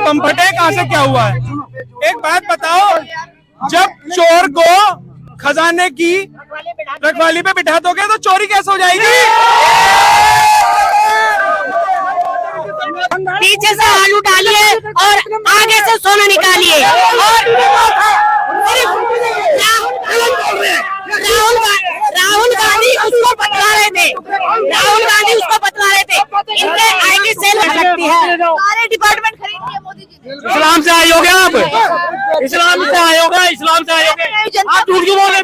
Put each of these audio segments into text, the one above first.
बम फटे, कहाँ से क्या हुआ है? एक बात बताओ, जब चोर को खजाने की रखवाली पे बिठा दोगे तो चोरी कैसे हो जाएगी? पीछे से आलू डालिए और आगे से सोना निकालिए। और राहुल गांधी उसको बतला रहे थे, राहुल गांधी उसको बतला रहे थे। इनके आईटी सेल लगती है, सारे डिपार्टमेंट खरीद लिए मोदी जी ने। इस्लाम से आए हो क्या आप? इस्लाम से आए होगा, इस्लाम से आए होगे। आप झूठ क्यों बोल रहे हैं?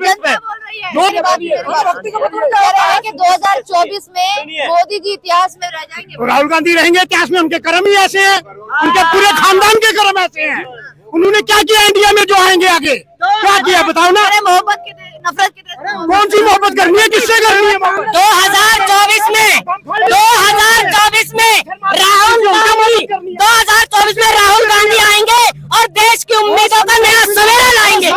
2024 में मोदी जी इतिहास में रह जाएंगे। राहुल गांधी रहेंगे इतिहास में, उनके कर्म ही ऐसे हैं, उनके पूरे खानदान के कर्म ऐसे हैं। उन्होंने क्या किया इंडिया में जो आएंगे आगे? क्या किया बताओ ना। मोहब्बत की नफरत की कौन सी मोहब्बत करनी है, किससे करनी है? 2024 में राहुल गांधी आएंगे और देश की उम्मीदों का नया सवेरा लाएंगे।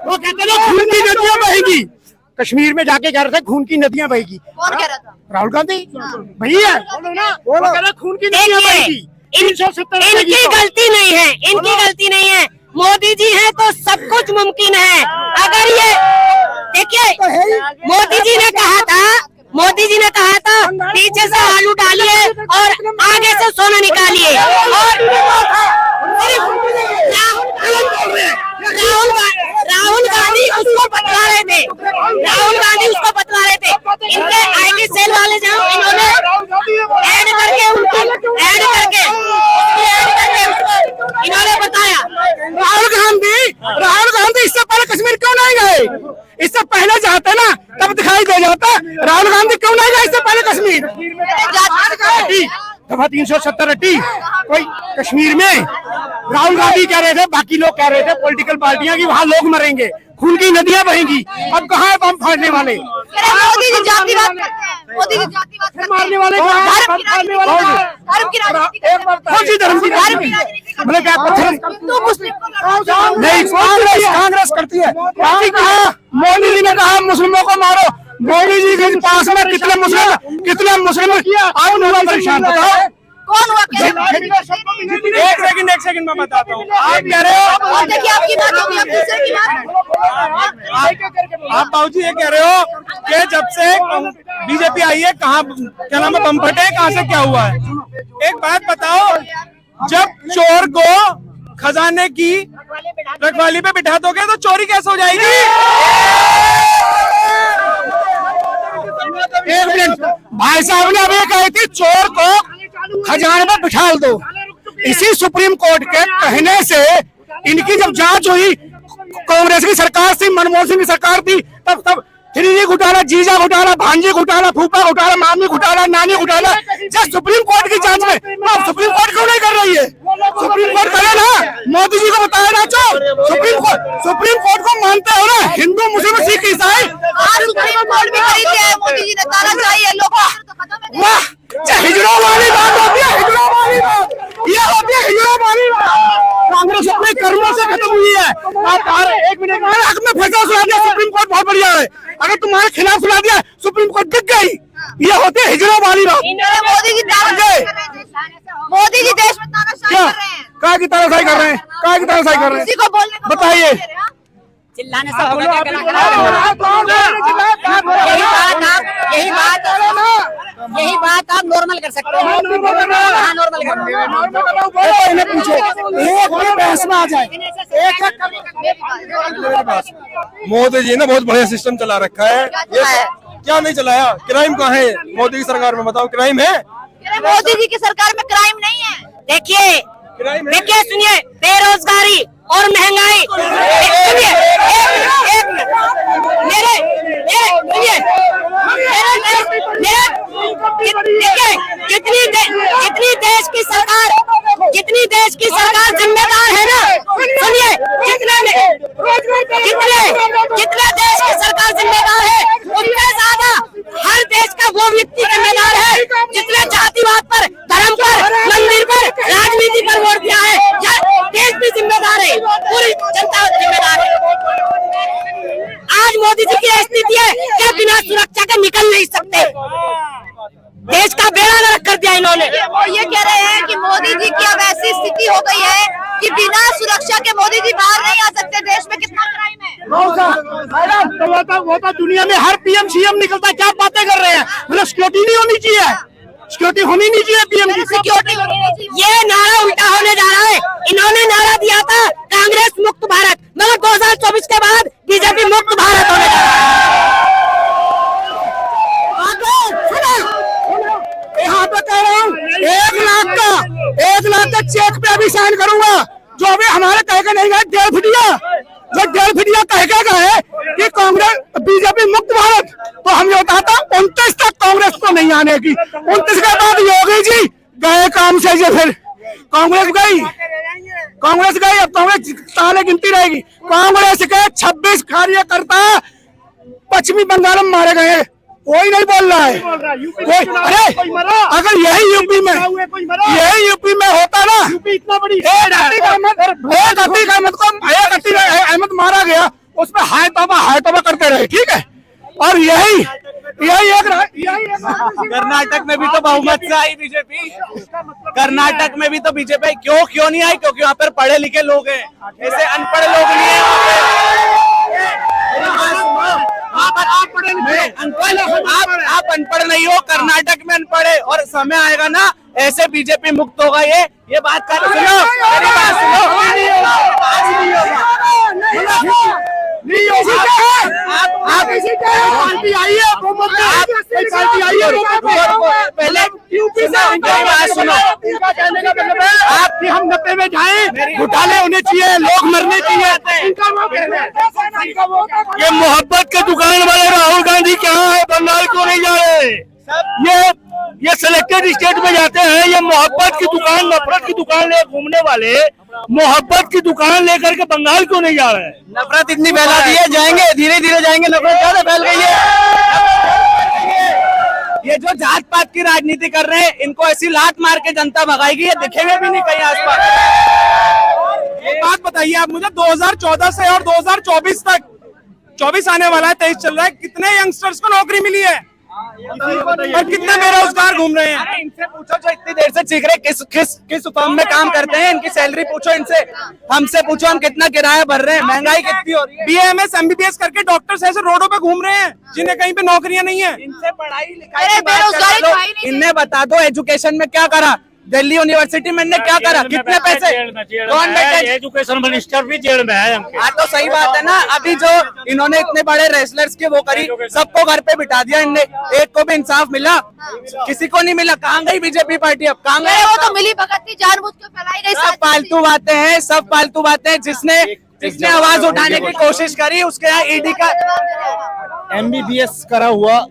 वो कहते थे खून की नदियां बहेगी, कश्मीर में जाके कह रहे थे खून की नदियां बहेगी। कौन कह रहा था? राहुल गांधी भैया वो कह रहे खून की नदियां बहेगी। इनकी गलती नहीं है, इनकी गलती नहीं है। मोदी जी हैं तो सब कुछ मुमकिन है। अगर ये देखिए, मोदी जी ने कहा था पीछे से आलू डालिए और आगे से सोना निकालिए। और राहुल गांधी उसको बतला रहे थे, इनके आईटी सेल वाले जाओ, इन्होंने ऐड करके इन्होंने बताया। राहुल गांधी इससे पहले कश्मीर क्यों नहीं गए? इससे पहले जाते ना तब दिखाई दे जाता। राहुल गांधी क्यों नहीं गए इससे पहले कश्मीर? दफा 370 हटी। कोई कश्मीर में राहुल गांधी कह रहे थे, बाकी लोग कह रहे थे पॉलिटिकल पार्टियां कि वहाँ लोग मरेंगे, खून की नदियां बहेंगी। अब कहाँ है बम फाड़ने वाले? मोदी जी जातिवाद करते हैं, मोदी जी जातिवाद करते हैं। मारने वाले धर्म की राजनीति करते हैं। कौन सी धर्म की राजनीति? मतलब क्या पत्थर हिंदू मुस्लिम नहीं, कांग्रेस करती है। मोदी जी ने कहा मुस्लिमों को मारो। मोदी जी के पास में कितने मुस्लिम आप लोग परेशान बताओ। कौन हुआ? एक सेकंड मैं बताता हूँ। आप कह रहे हो, देखिए आपकी बात होगी, अब दूसरे की बात। आप बाबूजी ये कह रहे हो कि जब से बीजेपी आई है कहाँ क्या नाम है बम फटे, कहाँ से क्या हुआ है? एक बात बताओ, जब चोर को खजाने की रखवाली पे बिठा दोगे तो चोरी कैसे हो जाएगी? एक मिनट, भाई साहब ने अभी कही थी चोर को खजाने में बिठा दो। इसी सुप्रीम कोर्ट के कहने से इनकी जब जांच हुई, कांग्रेस की सरकार थी, मनमोहन सिंह की सरकार थी, तब 3G घोटाला, जीजा घोटाला, भांजी घोटाला, फूफा घोटाला, मामी घोटाला, नानी घोटाला, जब सुप्रीम कोर्ट की जांच में अब सुप्रीम कोर्ट क्यों नहीं कर रही है? सुप्रीम कोर्ट करे ना, मोदी जी को बताया ना। सुप्रीम कोर्ट को मानते हो ना, हिंदू मुस्लिम सिख ईसाई। सुप्रीम कोर्ट भी खरीद लिया है, मोदी जी ने तानाशाही है, लोग वाह, हिजड़ों वाली बात होती है, हिजड़ों वाली बात ये होती है, हिजड़ों वाली बात। कांग्रेस अपने कर्मों से खत्म हुई है। आप एक मिनट में हक में फैसला सुना दिया सुप्रीम कोर्ट, बहुत बढ़िया है। अगर तुम्हारे खिलाफ सुना दिया सुप्रीम कोर्ट गिर गई। ये होती है हिजड़ों वाली बात। मोदी जी देश में तानाशाही कर रहे हैं। क्या की तानाशाही कर रहे हैं? क्या की तानाशाही कर रहे हैं? किसी को बोलने को बताइए। चिल्लाने से यही बात आप नॉर्मल कर सकते हैं। आ जाए। मोदी जी ने बहुत बढ़िया सिस्टम चला रखा है। ये क्या नहीं चलाया? क्राइम कहाँ है मोदी की सरकार में? बताओ, क्राइम है? मोदी जी की सरकार में क्राइम नहीं है। देखिए सुनिए, बेरोजगारी और महंगाई। सुनिए जितनी देश की सरकार जिम्मेदार है ना, सुनिए जितने देश की सरकार जिम्मेदार है, उतने ज्यादा हर देश का वो व्यक्ति जिम्मेदार है जिसने जातिवाद पर, धर्म पर, मंदिर पर, राजनीति पर वोट दिया है। देश भी जिम्मेदार है, पूरी जनता जिम्मेदार है। आज मोदी जी की स्थिति है कि बिना सुरक्षा के निकल नहीं सकते। देश का बेड़ा गर्क कर दिया इन्होंने। ये कह हो गई है कि बिना सुरक्षा के मोदी जी बाहर नहीं आ सकते। देश में कितना क्राइम है। वो तो दुनिया में हर पीएम सीएम निकलता है, क्या बातें कर रहे हैं। मतलब सिक्योरिटी नहीं होनी चाहिए, सिक्योरिटी होनी नहीं चाहिए पीएम की। सिक्योरिटी होनी नहीं चाहिए। ये नारा उल्टा होने जा रहा है। इन्होंने नारा दिया था कांग्रेस मुक्त भारत, मगर 2024 के बाद बीजेपी मुक्त भारत होने जा रहा है। यहाँ पे कह रहा हूँ 1 लाख का चेक पे अभी साइन करूंगा, जो अभी हमारे कह के नहीं गए। डेढ़ फीटिया कह के गए कि कांग्रेस बीजेपी मुक्त भारत, तो हम ये बताता 29 तक कांग्रेस को नहीं आने की। 29 के बाद योगी जी गए काम से, ये फिर कांग्रेस गई, अब कांग्रेस ताले गिनती रहेगी। कांग्रेस के 26 कार्यकर्ता पश्चिमी बंगाल में मारे गए, कोई नहीं बोल रहा है कोई। अरे अगर यही यूपी में होता ना, एक अतीक अहमद मारा गया, उसमें हाय तौबा करते रहे, ठीक है। और यही कर्नाटक में भी तो बहुमत से आई बीजेपी, कर्नाटक में भी तो बीजेपी क्यों नहीं आई? क्योंकि वहाँ पर पढ़े लिखे लोग हैं, ऐसे अनपढ़ लोग नहीं है। आप अनपढ़ नहीं हो, कर्नाटक में अनपढ़ है, और समय आएगा ना ऐसे बीजेपी मुक्त होगा। ये बात कर सुनो, मेरी बात सुनो। पार्टी आई है, पहले सुनो, आप हम 90 में जाए, घोटाले होने चाहिए, लोग मरने चाहिए। ये मोहब्बत के दुकान वाले राहुल गांधी कहाँ है? बंगाल क्यों नहीं जा रहे? ये सिलेक्टेड स्टेट में जाते हैं। ये मोहब्बत की दुकान, नफरत की दुकान ले घूमने वाले मोहब्बत की दुकान लेकर के बंगाल क्यों नहीं जा रहे हैं? नफरत इतनी फैला दी है, जाएंगे धीरे धीरे जाएंगे, नफरत ज्यादा फैल गई है। ये जो जात पात की राजनीति कर रहे हैं, इनको ऐसी लात मार के जनता भगाएगी, ये दिखेंगे भी नहीं कहीं आसपास। एक बात बताइए आप मुझे, 2014 से और 2024 तक, 24 आने वाला है, 23 चल रहा है, कितने यंगस्टर्स को नौकरी मिली है और कितने बेरोजगार घूम रहे हैं? इनसे पूछो जो इतनी देर से चीख रहे, किस फर्म में काम करते हैं, इनकी सैलरी पूछो इनसे। हमसे पूछो हम कितना किराया भर रहे हैं, महंगाई कितनी हो रही है। BAMS MBBS करके डॉक्टर्स ऐसे रोडों पे घूम रहे हैं जिन्हें कहीं पे नौकरियां नहीं है। इनसे पढ़ाई लिखाई बेरोजगारी, इन्हें बता दो एजुकेशन में क्या करा, दिल्ली यूनिवर्सिटी में क्या करा, कितने पैसे? कौन बैठे? एजुकेशन मिनिस्टर भी जेल में है। हाँ तो सही बात है ना। अभी जो इन्होंने इतने बड़े रेसलर्स की वो करी, सबको घर पे बिठा दिया इनने, एक को भी इंसाफ मिला? किसी को नहीं मिला। कहाँ गई बीजेपी पार्टी? अब कहाँ गई? वो तो मिली भगत थी, जानबूझ के फैलाई गई। सब फालतू बातें हैं, सब फालतू बातें। जिसने आवाज उठाने की कोशिश करी उसके यहाँ ईडी का MBBS करा हुआ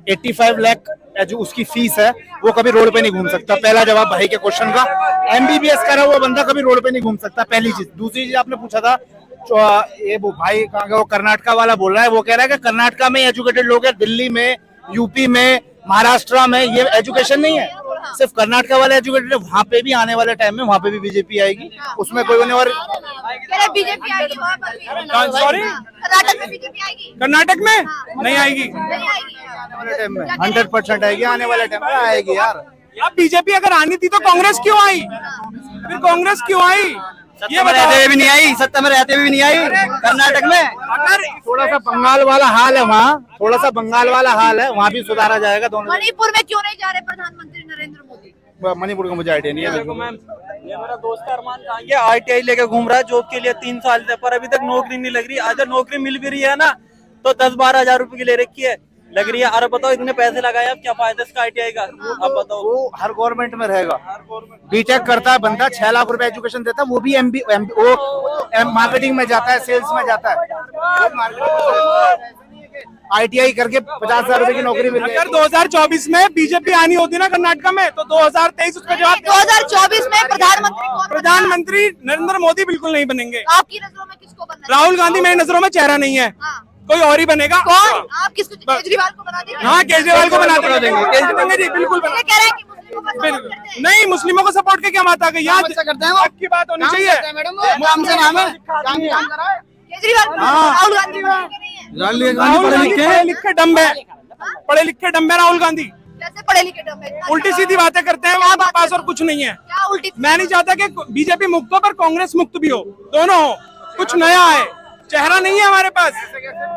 85 लाख जो उसकी फीस है, वो कभी रोड पे नहीं घूम सकता। पहला जवाब भाई के क्वेश्चन का, MBBS करा हुआ बंदा कभी रोड पे नहीं घूम सकता, पहली चीज। दूसरी चीज आपने पूछा था, ये वो भाई कहाँ गया, वो कर्नाटका वाला बोल रहा है, वो कह रहा है कि कर्नाटका में एजुकेटेड लोग हैं, दिल्ली में, यूपी में, महाराष्ट्र में ये एजुकेशन नहीं है, सिर्फ कर्नाटका वाले एजुकेटेड है। वहाँ पे भी आने वाले टाइम में वहाँ पे भी बीजेपी आएगी, उसमें कोई होने वाली बीजेपी आएगी वहाँ पर भी। सॉरी, कर्नाटक में बीजेपी आएगी? कर्नाटक में नहीं आएगी, 100% आएगी, आने वाले टाइम में आएगी यार। अब बीजेपी अगर आनी थी तो कांग्रेस क्यों आई? फिर कांग्रेस क्यों आई? ये बताते हुए भी नहीं आई, सत्ता में रहते हुए भी नहीं आई कर्नाटक में। अगर थोड़ा सा बंगाल वाला हाल है वहाँ, थोड़ा सा बंगाल वाला हाल है, वहाँ भी सुधारा जाएगा। दोनों मणिपुर में क्यों नहीं जा रहे प्रधानमंत्री नरेंद्र मोदी? मणिपुर का मुझे आइडिया नहीं है। ये मेरा दोस्त अरमान खान ये ITI लेके घूम रहा है जॉब के लिए 3 साल से, पर अभी तक नौकरी नहीं लग रही। अगर नौकरी मिल भी रही है ना तो 10-12 हजार रुपए की ले रखी है, लग रही है। अरे बताओ इतने पैसे लगाए, अब क्या फायदा इसका ITI का? अब बताओ। वो हर गवर्नमेंट में रहेगा। बीटेक करता है बंदा, 6 लाख रुपए एजुकेशन देता है, वो भी मार्केटिंग में जाता है, सेल्स में जाता है। ITI करके 50,000 रुपए की नौकरी मिल गई। अगर 2024 में बीजेपी आनी होती ना कर्नाटक में, तो 2023 उसका जवाब 2024 में प्रधानमंत्री कौन? प्रधानमंत्री नरेंद्र मोदी बिल्कुल नहीं बनेंगे। आपकी नजरों में किसको बनना? राहुल गांधी मेरी नजरों में चेहरा नहीं है, कोई और ही बनेगा। कौन? आप किसको? केजरीवाल को बना देंगे? हाँ केजरीवाल को बना देंगे, केजरीवाल जी बिल्कुल बना। कह रहे हैं कि मुस्लिमों को सपोर्ट करते हैं। नहीं, मुस्लिमों को सपोर्ट के क्या बात आ गई? याद करते हैं, हक की बात होनी चाहिए। नाम से नाम है केजरीवाल राहुल गांधी नहीं है। राहुल गांधी पढ़े लिखे डम्ब है, पढ़े लिखे डम्ब है राहुल गांधी। कैसे पढ़े लिखे डम है? इतना उल्टी क्या- सीधी बातें करते हैं, क्या उनके बात पास करते और कुछ नहीं है। क्या उल्टी? मैं नहीं चाहता कि बीजेपी मुक्त हो पर कांग्रेस मुक्त भी हो, दोनों हो, कुछ नया है, चेहरा नहीं है हमारे पास,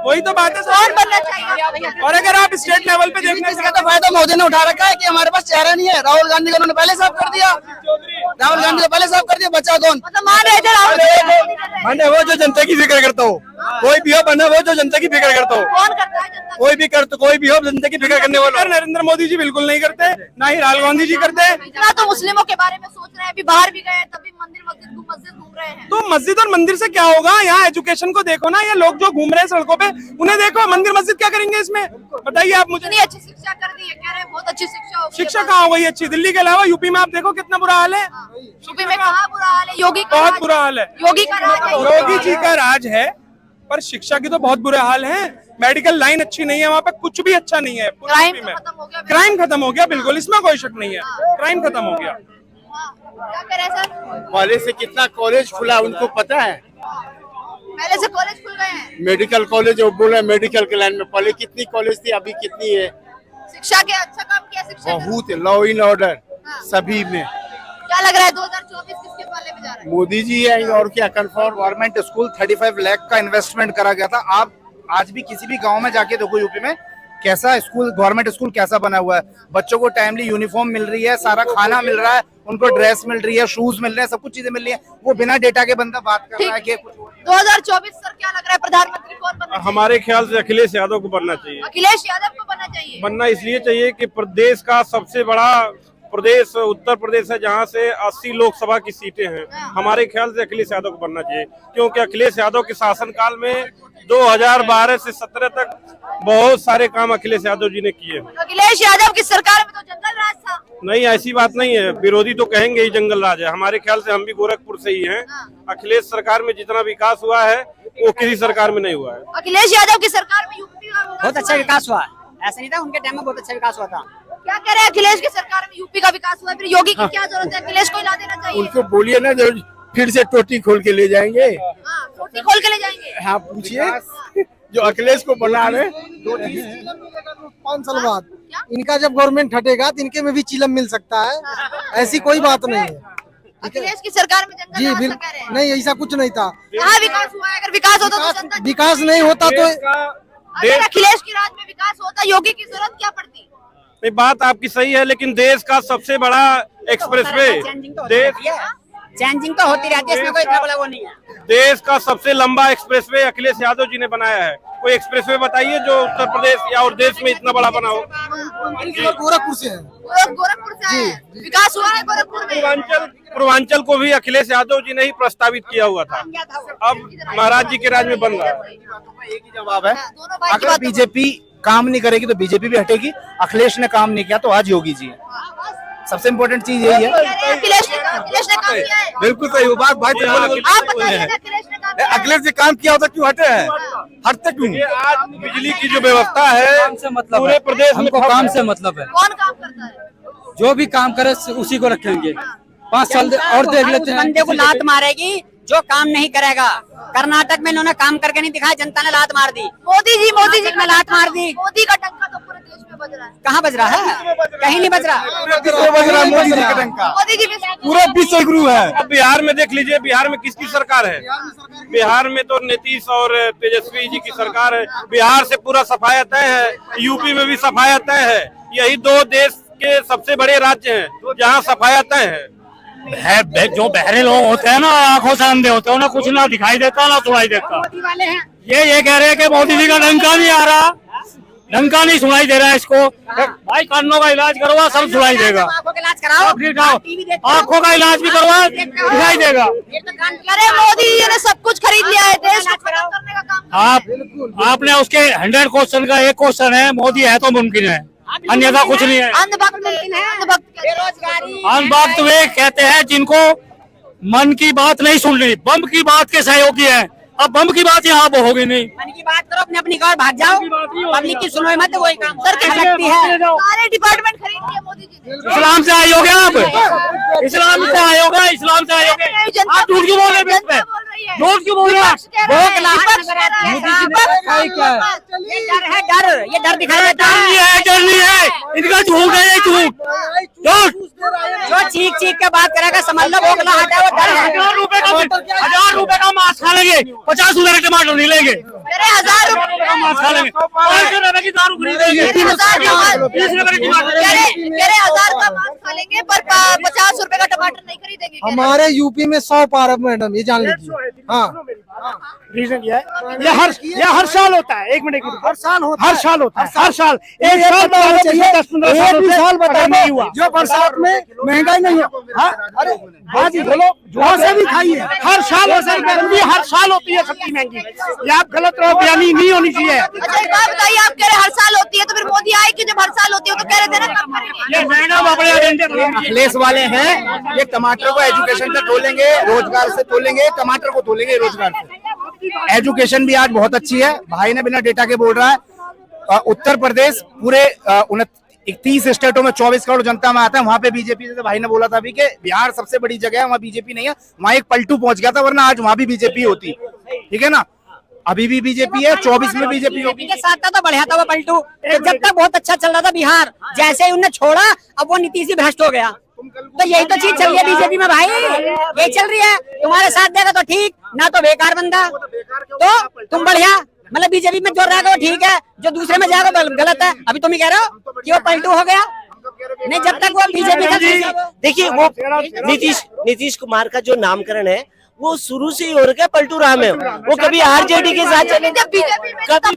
वही तो बात है कौन सर। बनना चाहिए? और अगर आप स्टेट लेवल पे देखना इसका तो फायदा मोदी ने उठा रखा है कि हमारे पास चेहरा नहीं है। राहुल गांधी को उन्होंने पहले साफ कर दिया, राहुल गांधी को पहले साफ कर दिया, बचा कौन? मतलब मान रहे थे राहुल गांधी बने वो जो जनता की फिक्र करता हो, कोई भी हो बने वो जो जनता की फिक्र करता हो, कौन करता है जनता कोई भी कर तो कोई भी हो जनता की फिक्र करने वाला। नरेंद्र मोदी जी बिल्कुल नहीं करते, ना ही राहुल गांधी जी करते। इतना तो मुस्लिमों के बारे में सोच रहे हैं, अभी बाहर भी गए तभी मंदिर मस्जिद घूम रहे हैं। तो मस्जिद और मंदिर से क्या होगा? यहाँ एजुकेशन को देखो ना, ये लोग जो घूम रहे हैं सड़कों पे उन्हें देखो, मंदिर मस्जिद क्या करेंगे इसमें? बताइए आप मुझे। इतनी अच्छी शिक्षा कर दी है, कह रहे हैं बहुत अच्छी शिक्षा होगी। शिक्षा कहाँ हो गई अच्छी? दिल्ली के अलावा यूपी में आप देखो कितना बुरा हाल है, यूपी में कहाँ बुरा हाल है? योगी का बहुत राज- बुरा हाल है। योगी का राज है। योगी जी का राज है, पर शिक्षा की तो बहुत बुरे हाल है। मेडिकल लाइन अच्छी नहीं है, वहाँ पे कुछ भी अच्छा नहीं है। पूरे क्राइम यूपी तो में खत्म हो गया। क्राइम खत्म हो गया, बिल्कुल, इसमें कोई शक नहीं है, क्राइम खत्म हो गया। हाँ, क्या कह रहे हैं सर? कॉलेज से कितना कॉलेज खुला उनको पता है? पहले से कॉलेज खुल गए हैं, मेडिकल कॉलेज वो बोले मेडिकल के लाइन में पहले कितनी कॉलेज थी, अभी कितनी है? शिक्षा के अच्छा काम किया शिक्षा का। बहुत लॉ इन ऑर्डर सभी में क्या लग रहा है 2024 किसके पाले में जा रहा है? मोदी जी है और क्या। कंफर्म गवर्नमेंट स्कूल 35 लाख का इन्वेस्टमेंट करा गया था। आप आज भी किसी भी गांव में जाके देखो यूपी में कैसा स्कूल, गवर्नमेंट स्कूल कैसा बना हुआ है। बच्चों को टाइमली यूनिफॉर्म मिल रही है, सारा खाना मिल रहा है, उनको ड्रेस मिल रही है, शूज मिल रहे हैं, सब कुछ चीजें मिल रही है। वो बिना डेटा के बंदा बात कर रहा है कि 2024 सर क्या लग रहा है प्रधानमंत्री कौन बनना चाहिए? हमारे ख्याल से अखिलेश यादव को बनना चाहिए। अखिलेश यादव को बनना चाहिए। बनना इसलिए चाहिए कि प्रदेश का सबसे बड़ा प्रदेश उत्तर प्रदेश है, जहां से 80 लोकसभा की सीटें हैं। हमारे ख्याल से अखिलेश यादव को बनना चाहिए, क्योंकि अखिलेश यादव के शासनकाल में 2012 से 17 तक बहुत सारे काम अखिलेश यादव जी ने किए। अखिलेश यादव की सरकार में तो जंगल राज था। नहीं, ऐसी बात नहीं है, विरोधी तो कहेंगे ही जंगल राज है। हमारे ख्याल से हम भी गोरखपुर से ही हैं। अखिलेश सरकार में जितना विकास हुआ है वो किसी सरकार में नहीं हुआ है। अखिलेश यादव की सरकार में यूपी का बहुत अच्छा विकास हुआ। ऐसा नहीं था, उनके टाइम में बहुत अच्छा विकास हुआ था। क्या कह रहे हैं? अखिलेश की सरकार में यूपी का विकास हुआ है, फिर योगी की क्या जरूरत है? अखिलेश को ही ला देना चाहिए। उनको बोलिए ना, जो फिर से टोटी खोल के ले जाएंगे। हाँ, रोटी खोल के ले जाएंगे। हाँ पूछिए, जो अखिलेश को बना रहे 5 साल बाद इनका जब गवर्नमेंट हटेगा तो इनके में भी चिलम मिल सकता है, ऐसी कोई बात नहीं है। अखिलेश की सरकार में जंगल जी राज था बिल्कुल कह रहे हैं। नहीं, ऐसा कुछ नहीं था। कहाँ विकास हुआ है? अगर विकास होता तो जनता विकास नहीं होता तो अगर अखिलेश की राज में विकास होता, योगी की जरूरत क्या पड़ती? नहीं, बात आपकी सही है, लेकिन देश का सबसे बड़ा एक्सप्रेसवे, चेंजिंग तो होती रहती है, इसमें कोई इतना बड़ा वो नहीं है। देश का सबसे लंबा एक्सप्रेसवे अखिलेश यादव जी ने बनाया है। कोई एक्सप्रेसवे बताइए जो उत्तर प्रदेश या और देश में इतना बड़ा बना हो। गोरखपुर से है। गोरखपुर से आए हैं। विकास हुआ है गोरखपुर में। पूर्वांचल को भी अखिलेश यादव जी ने ही प्रस्तावित किया हुआ था, अब महाराज जी के राज में बन रहा है। एक ही जवाब है, दोनों भाई की अगर बात- बीजेपी काम नहीं करेगी तो बीजेपी भी हटेगी। अखिलेश ने काम नहीं किया तो आज योगी जी है। सबसे इम्पोर्टेंट चीज यही है। कह रहे हैं अखिलेश ने काम किया है। बिल्कुल सही बात भाई, आप बताइए ना, अखिलेश ने काम किया है। अखिलेश जी काम किया होता क्यों हटे हैं? हटते क्यों? ये आज बिजली की जो व्यवस्था है पूरे प्रदेश में हमको काम से मतलब है, कौन काम करता है? जो भी काम करे उसी को रखेंगे। 5 साल और देख लेते उस हैं। बंदे को लात मारेगी जो काम नहीं करेगा। कर्नाटक में इन्होंने काम करके नहीं दिखाया, जनता ने लात मार दी। मोदी जी में लात मार दी। मोदी का डंका तो पूरे देश में बज रहा है। कहाँ बज रहा है? कहीं नहीं बज रहा। मोदी जी का डंका मोदी जी भी पूरा विश्व गुरु है। अब बिहार में देख लीजिए, बिहार में किसकी सरकार है? बिहार में तो नीतीश और तेजस्वी जी की सरकार है। बिहार से पूरा सफाया तय है, यूपी में भी सफाया तय है। यही 2 देश के सबसे बड़े राज्य हैं जहाँ सफाया तय है। जो बहरे लोग होते हैं ना, आंखों से अंधे होते हैं, उन्हें कुछ ना दिखाई देता ना सुनाई देता। वाले हैं ये कह रहे हैं कि मोदी जी का डंका नहीं आ रहा, डंका नहीं सुनाई दे रहा है इसको। भाई कानों का इलाज करवा, सब सुनाई देगा। आंखों का इलाज कराओ, अब ठीक है, टीवी देखो, आंखों का इलाज भी करवा, दिखाई देगा। ये तो कान के- अरे मोदी जी ने सब कुछ खरीद लिया है, देश को खत्म करने का काम कर रहे हैं। आपने उसके 100 क्वेश्चन का एक क्वेश्चन है, मोदी है तो मुमकिन है, अन्यथा कुछ नहीं है। अंधभक्त मुमकिन है, अंधभक्त कहते हैं। बेरोजगारी हम बात वे कहते हैं जिनको मन की बात नहीं सुननी, बम की बात के सहयोगी है। अब बम की बात यहाँ होगी नहीं। मन की बात करो, अपने अपनी और भाग जाओ। पब्लिक की सुनो मत, वही काम सर कर सकती है। सारे डिपार्टमेंट खरीद लिए मोदी जी ने। इस्लाम से आए हो क्या आप? इस्लाम से आए होगा, इस्लाम से आए होगे। आप झूठ क्यों बोल रहे हैं बीच में? झूठ क्यों बोल रहे हैं? ये डर है, डर, ये डर दिखाई देता है। डर नहीं है, इनका झूठ है, ये झूठ। जो चीख चीख के बात करेगा समझ लो बोगला हटा है, वो डर है। 1000 रुपए का मांस खा लेंगे, 50 रुपए का टमाटर नहीं लेंगे। 1000 का मांस खा लेंगे, 500 रुपए की दारू खरीदेंगे, 20 रुपए की टमाटर लेंगे। 1000 का मांस खा लेंगे पर 50 रुपए का टमाटर नहीं खरीदेंगे। हमारे यूपी में 100 पार है मैडम, ये जान लीजिए। हाँ, रीजन ये है, ये हर साल होता है। एक मिनट, हर साल होता है, हर साल एक साल बता नहीं हुआ जो बरसात में महंगाई नहीं है। अरे बाजी बोलो, जो से भी खाइए, हर साल हर साल होती है सब्जी महंगी। ये आप गलत रहो, बयानी नहीं होनी चाहिए। अच्छा एक बात बताइए, आप कह रहे हर साल होती है तो फिर मोदी आए कि जब हर साल होती है तो कह रहे थे ना कम करेंगे। ये महंगा बाबड़े अखिलेश वाले हैं, ये टमाटर को एजुकेशन से तोलेंगे, रोजगार से तोलेंगे, टमाटर को तोलेंगे रोजगार से। एजुकेशन भी आज बहुत अच्छी है, भाई ने बिना डेटा के बोल रहा है। उत्तर प्रदेश पूरे 30 स्टेटों में 24 करोड़ जनता में आता है, वहां पे बीजेपी, जैसे भाई ने बोला था अभी कि बिहार सबसे बड़ी जगह है, वहां बीजेपी नहीं है, वहां एक पलटू पहुंच गया था, वरना आज वहां भी बीजेपी होती। ठीक है ना, अभी भी बीजेपी है, 24 में बीजेपी होगी। के साथ था तो बढ़िया था वो पलटू, जब तक बहुत अच्छा चल रहा था बिहार, जैसे ही उन्हें छोड़ा अब वो नीतीश ही भ्रष्ट हो गया। तो यही तो चीज चल रही है बीजेपी में भाई, यही चल रही है। तुम्हारे साथ देगा तो ठीक, ना तो बेकार बंदा। तो तुम बढ़िया, मतलब बीजेपी में जो रहेगा वो ठीक है, जो दूसरे में जाएगा वो गलत है। अभी तुम ही कह रहे हो कि वो पलटू हो गया। नहीं, जब तक वो बीजेपी का, देखिए वो नीतीश कुमार का जो नामकरण है वो शुरू से ही हो रखा है पलटू राम है। वो कभी आरजेडी के साथ चले, कभी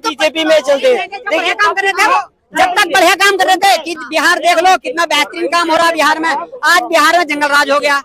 बीजेपी में चलते। देखिए काम कर रहे थे वो, जब तक बढ़िया काम कर रहे थे कि बिहार देख लो कितना बेहतरीन काम हो रहा है बिहार में। आज बिहार में जंगल राज हो गया,